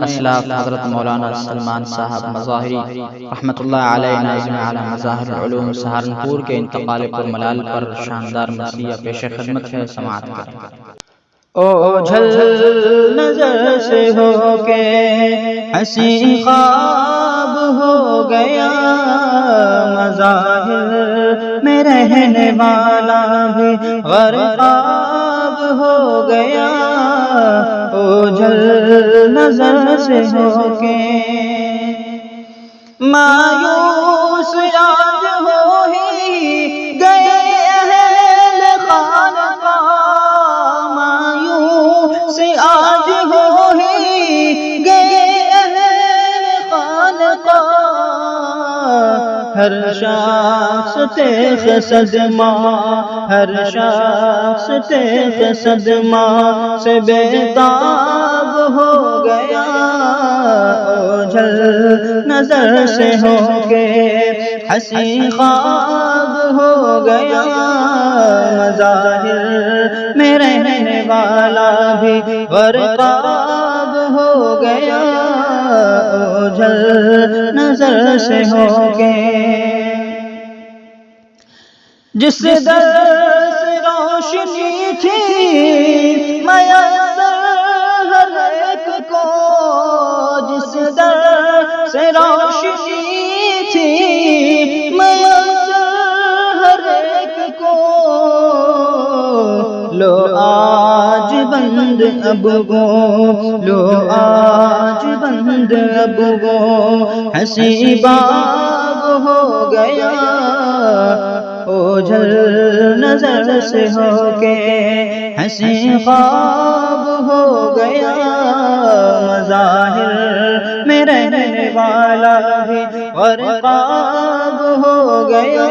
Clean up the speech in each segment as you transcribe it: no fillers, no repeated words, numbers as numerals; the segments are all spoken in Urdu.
اسلاف حضرت مولانا سلمان صاحب مظاہری رحمۃ اللہ علیہ ناظم اعلی مظاہر العلوم سہارنپور کے انتقال پر ملال پر شاندار مرثیہ پیش خدمت ہے، سماعت کریں۔ اوجھل نظر سے ہو کے حسین خواب ہو گیا، مظاہر میں رہنے والا بھی غرقاب ہو گیا۔ اوجھل نظر سے ہو کے مایوس آج ہو ہی گئے اہل خانقاہ، مایوس آج ہو ہی گئے اہل خانقاہ۔ ہر شخص تیغ صدمہ، ہر شخص تیغ صدمہ سے بیتاب ہو گیا۔ اوجھل نظر سے ہو کے حسین خواب ہو گیا، مظاہر میں رہنے والا بھی غرقاب ہو گیا۔ اوجھل نظر سے ہو کے جس در سے روشنی تھی میسر ہر ایک کو، جس در سے روشنی تھی میسر ہر ایک کو، لو آج بند اب وہ، لو آج بند اب وہ حسین باب ہو گیا۔ اوجھل نظر سے ہو کے حسین خواب ہو گیا، مظاہر میں رہنے والا بھی غرقاب ہو گیا۔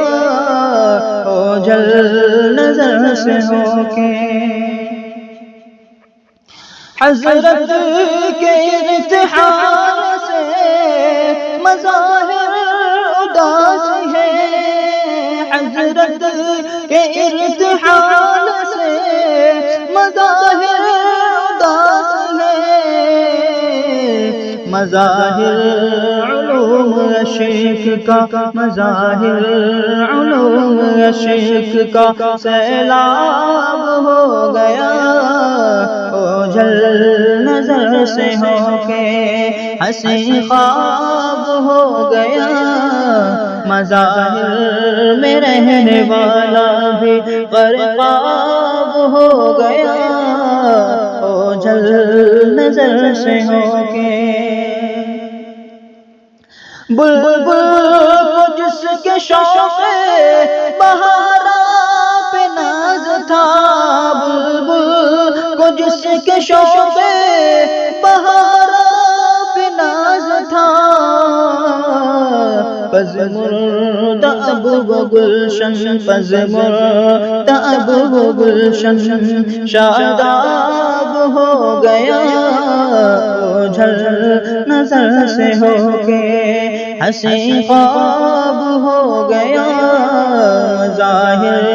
اوجھل نظر سے ہو کے حضرت کے ارتحال سے مظاہر اداس ہے، حضرت کے ارتحال سے مظاہر اداس ہے۔ مظاہر علوم عشق کا، مظاہر علوم عشق کا سیلاب ہو گیا۔ اوجھل نظر سے ہو کے حسین خواب ہو گیا، مظاہر میں رہنے والا بھی غرقاب ہو گیا۔ اوجھل نظر سے ہو کے بلبل کو جس کے شوق بہارا پہ ناز تھا، بلبل کو جس کے شوق بہارا پہ ناز تھا، پژمرد اب وہ گلشن، پژمرد اب وہ گلشن شاداب ہو گیا۔ اوجھل نظر سے ہو کے حسین خواب ہو گیا، مظاہر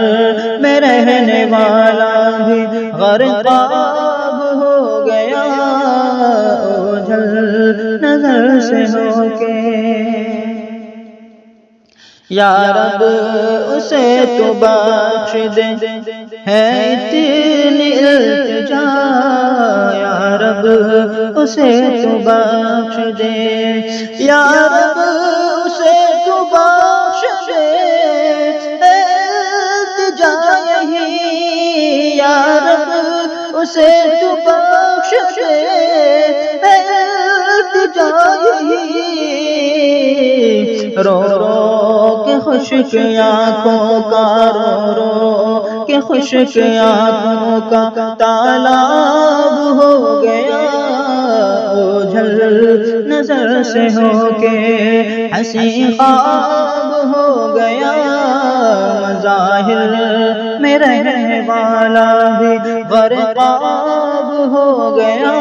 میں رہنے والا بھی غرقاب ہو گیا۔ اوجھل نظر سے ہو کے یا رب اسے تو بخش دے، ہے اتنی التجا، یا رب اسے تو بخش دے، یا رب اسے تو بخش دے، التجا یہی، یا رب اسے تو بخش دے، التجا یہی۔ رو رو کے خشک آنکھوں کا، رو رو کے خشک آنکھوں کا تالاب ہو گیا۔ اوجھل نظر سے ہو کے حسین خواب ہو گیا، مظاہر میں رہنے والا بھی غرقاب ہو گیا۔